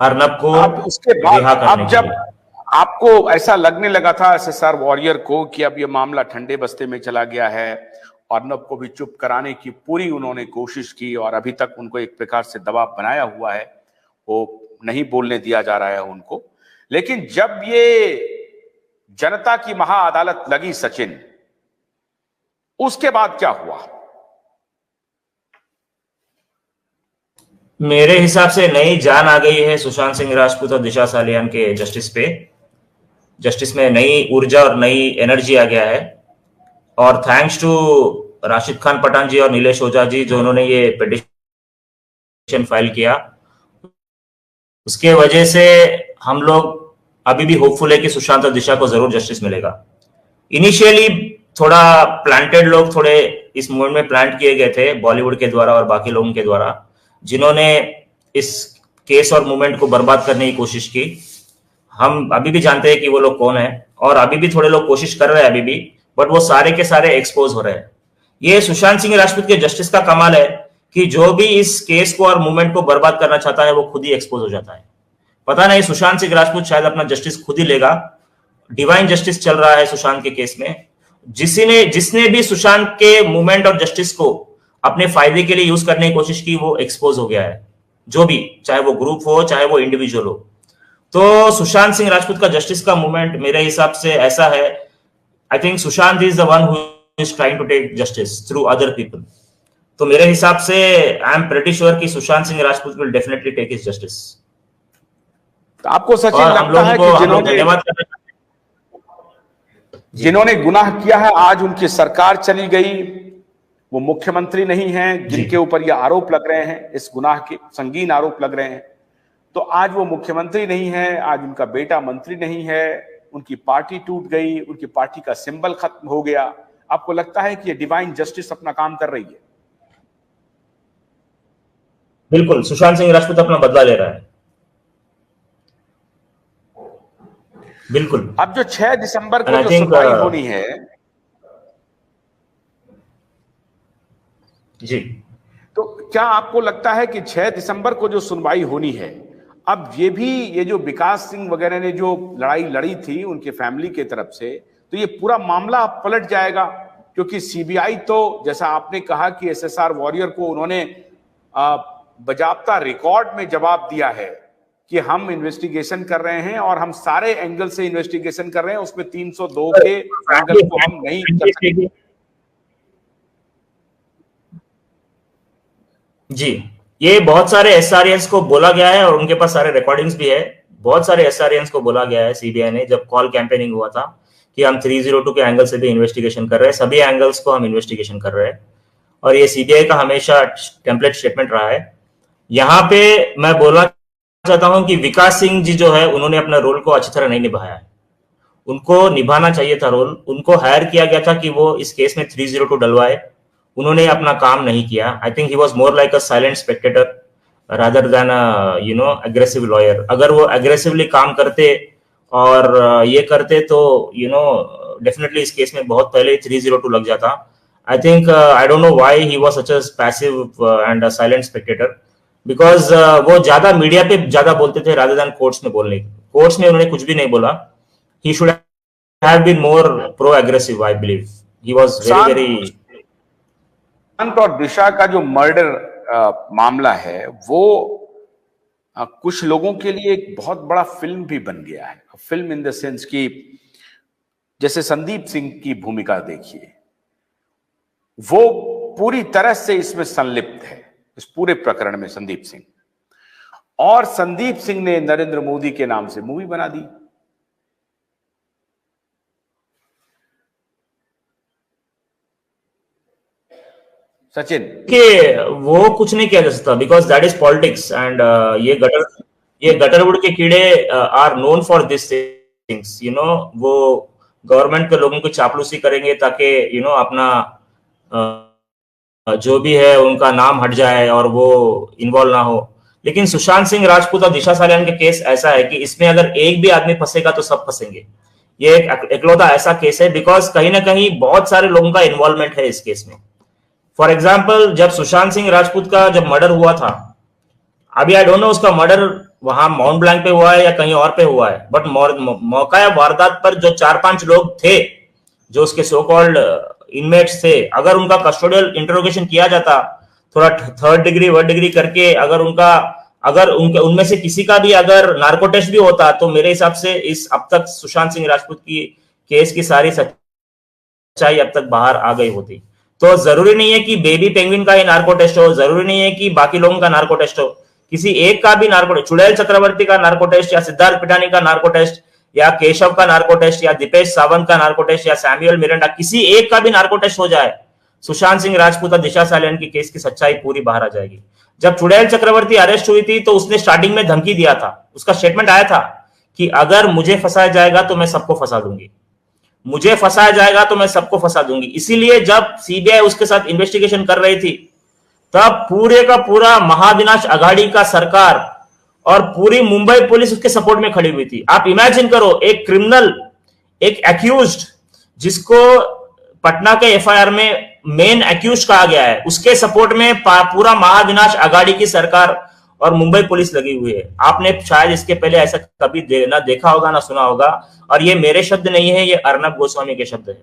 अर्नब को अब उसके बाद रिहा करने अब के जब लिए आपको ऐसा लगने लगा था एसएसआर वॉरियर को कि अब ये मामला ठंडे बस्ते में चला गया है, अर्नब को भी चुप कराने की पूरी उन्होंने कोशिश की और अभी तक उनको एक प्रकार से दबाव बनाया हुआ है, वो नहीं बोलने दिया जा रहा है उनको, लेकिन जब ये जनता की महाअदालत लगी सचिन, उसके बाद क्या हुआ? मेरे हिसाब से नई जान आ गई है सुशांत सिंह राजपूत और दिशा सालियान के जस्टिस पे। जस्टिस में नई ऊर्जा और नई एनर्जी आ गया है, और थैंक्स टू राशिद खान पठान जी और नीलेश ओझा जी जो उन्होंने ये पिटिशन फाइल किया, उसके वजह से हम लोग अभी भी होपफुल है कि सुशांत और दिशा को जरूर जस्टिस मिलेगा। इनिशियली थोड़ा प्लांटेड लोग थोड़े इस मूवमेंट में प्लांट किए गए थे बॉलीवुड के द्वारा और बाकी लोगों के द्वारा, जिन्होंने इस केस और मूवमेंट को बर्बाद करने की कोशिश की। हम अभी भी जानते हैं कि वो लोग कौन है, और अभी भी थोड़े लोग कोशिश कर रहे हैं अभी भी, बट वो सारे के सारे एक्सपोज हो रहे हैं। ये सुशांत सिंह राजपूत के जस्टिस का कमाल है कि जो भी इस केस को और मूवमेंट को बर्बाद करना चाहता है वो खुद ही एक्सपोज हो जाता है। पता नहीं सुशांत सिंह राजपूत शायद अपना जस्टिस खुद ही लेगा। डिवाइन जस्टिस चल रहा है सुशांत के केस में। जिसने भी सुशांत के मूवमेंट और जस्टिस को अपने फायदे के लिए यूज करने की कोशिश की वो एक्सपोज हो गया है, जो भी, चाहे वो ग्रुप हो चाहे वो इंडिविजुअल हो। तो सुशांत सिंह राजपूत का जस्टिस का मूवमेंट मेरे हिसाब से ऐसा है, I think Sushant is the one who is trying to take justice through other people. तो मेरे हिसाब से आई एम प्रीटी श्योर कि Sushant Singh Rajput will definitely take his justice. तो आपको सचिन लगता है कि जिन्होंने गुनाह किया है आज उनकी सरकार चली गई, वो मुख्यमंत्री नहीं हैं, जिनके ऊपर ये आरोप लग रहे हैं, इस गुनाह के संगीन आरोप लग रहे हैं, तो आज वो मुख्यमंत्री नहीं है, आज उनका बेटा मंत्री नहीं है, उनकी पार्टी टूट गई, उनकी पार्टी का सिंबल खत्म हो गया। आपको लगता है कि ये डिवाइन जस्टिस अपना काम कर रही है? बिल्कुल, सुशांत सिंह राजपूत अपना बदला ले रहा है, बिल्कुल। अब जो 6 दिसंबर को जो सुनवाई होनी है जी, तो क्या आपको लगता है कि 6 दिसंबर को जो सुनवाई होनी है, अब ये जो विकास सिंह वगैरह ने जो लड़ाई लड़ी थी उनके फैमिली की तरफ से, तो ये पूरा मामला अब पलट जाएगा? क्योंकि सीबीआई तो जैसा आपने कहा कि एसएसआर वॉरियर को उन्होंने बजाबता रिकॉर्ड में जवाब दिया है कि हम इन्वेस्टिगेशन कर रहे हैं और हम सारे एंगल से इन्वेस्टिगेशन कर रहे हैं, उसमें 302 के एंगल को हम नहीं कर सकते। जी, ये बहुत सारे एसआरएस को बोला गया है और उनके पास सारे रिकॉर्डिंग्स भी है। बहुत सारे एसआरएस को बोला गया है सीबीआई ने, जब कॉल कैंपेनिंग हुआ था, कि हम 302 के एंगल से भी इन्वेस्टिगेशन कर रहे हैं, सभी एंगल्स को हम इन्वेस्टिगेशन कर रहे हैं, और ये सीबीआई का हमेशा टेम्पलेट स्टेटमेंट रहा है। यहाँ पे मैं बोलना चाहता हूं कि विकास सिंह जी जो है उन्होंने अपना रोल को अच्छी तरह नहीं निभाया है। उनको निभाना चाहिए था रोल। उनको हायर किया गया था कि वो इस केस में 302 डलवाए, उन्होंने अपना काम नहीं किया। I think he was more like a silent Spectator rather than aggressive lawyer. अगर वो अग्रेसिवली काम करते और ये करते तो डेफिनेटली इस केस में बहुत पहले 302 लग जाता। I think I don't know why he was such a passive and a silent Spectator, because वो ज्यादा मीडिया पे ज्यादा बोलते थे रादर देन कोर्ट्स में बोलने। कोर्ट्स में उन्होंने कुछ भी नहीं बोला। He should have been more pro aggressive, I believe. He was very और दिशा का जो मर्डर मामला है वो कुछ लोगों के लिए एक बहुत बड़ा फिल्म भी बन गया है। फिल्म इन द सेंस कि जैसे संदीप सिंह की भूमिका देखिए, वो पूरी तरह से इसमें संलिप्त है, इस पूरे प्रकरण में संदीप सिंह। और संदीप सिंह ने नरेंद्र मोदी के नाम से मूवी बना दी। सचिन कि वो कुछ नहीं किया जा सकता, because that is politics and ये गटरवुड के कीड़े are known for this things. वो गवर्नमेंट के लोगों को चापलूसी करेंगे ताकि अपना जो भी है उनका नाम हट जाए और वो इन्वॉल्व ना हो। लेकिन सुशांत सिंह राजपूत और दिशा सालियान का केस ऐसा है कि इसमें अगर एक भी आदमी फंसेगा तो सब फंसेंगे। ये एक इकलौता ऐसा केस है, बिकॉज कहीं ना कहीं बहुत सारे लोगों का इन्वॉल्वमेंट है इस केस में। फॉर एग्जाम्पल, जब सुशांत सिंह राजपूत का जब मर्डर हुआ था, अभी आई डोंट नो उसका मर्डर वहां माउंट ब्लैंक पे हुआ है या कहीं और पे हुआ है, बट मौका या वारदात पर जो 4-5 लोग थे, जो उसके सो कॉल्ड इनमेट्स थे, अगर उनका कस्टोडियल इंटरोगेशन किया जाता, थोड़ा 3rd डिग्री 1st डिग्री करके, अगर उनमें से किसी का भी अगर नार्को टेस्ट भी होता, तो मेरे हिसाब से इस अब तक सुशांत सिंह राजपूत की केस की सारी सच्चाई अब तक बाहर आ गई होती। तो जरूरी नहीं है कि बेबी पेंगुइन का ही नार्को टेस्ट हो, जरूरी नहीं है कि बाकी लोगों का नार्को टेस्ट हो, किसी एक का भी नार्को टेस्ट, चुड़ैल चक्रवर्ती का नार्को टेस्ट या सिद्धार्थ पिटानी का नार्को टेस्ट या केशव का नार्को टेस्ट या दीपेश सावंत का नार्को टेस्ट या सैमुअल मिरांडा, किसी एक का भी नार्को टेस्ट हो जाए, सुशांत सिंह राजपूत और दिशा सालियान की केस की सच्चाई पूरी बाहर आ जाएगी। जब चुड़ैल चक्रवर्ती अरेस्ट हुई थी तो उसने स्टार्टिंग में धमकी दिया था, उसका स्टेटमेंट आया था कि अगर मुझे फंसाया जाएगा तो मैं सबको फंसा दूंगी, मुझे फंसाया जाएगा तो मैं सबको फंसा दूंगी। इसीलिए जब सीबीआई उसके साथ इन्वेस्टिगेशन कर रही थी, तब पूरे का पूरा महाविनाश अघाड़ी का सरकार और पूरी मुंबई पुलिस उसके सपोर्ट में खड़ी हुई थी। आप इमेजिन करो, एक क्रिमिनल, एक एक्यूज्ड, जिसको पटना के एफआईआर में मेन एक्यूज कहा गया है, उसके सपोर्ट में पूरा महाविनाश अघाड़ी की सरकार और मुंबई पुलिस लगी हुई है। आपने शायद इसके पहले ऐसा कभी ना देखा होगा ना सुना होगा, और ये मेरे शब्द नहीं है, ये अर्नब गोस्वामी के शब्द है।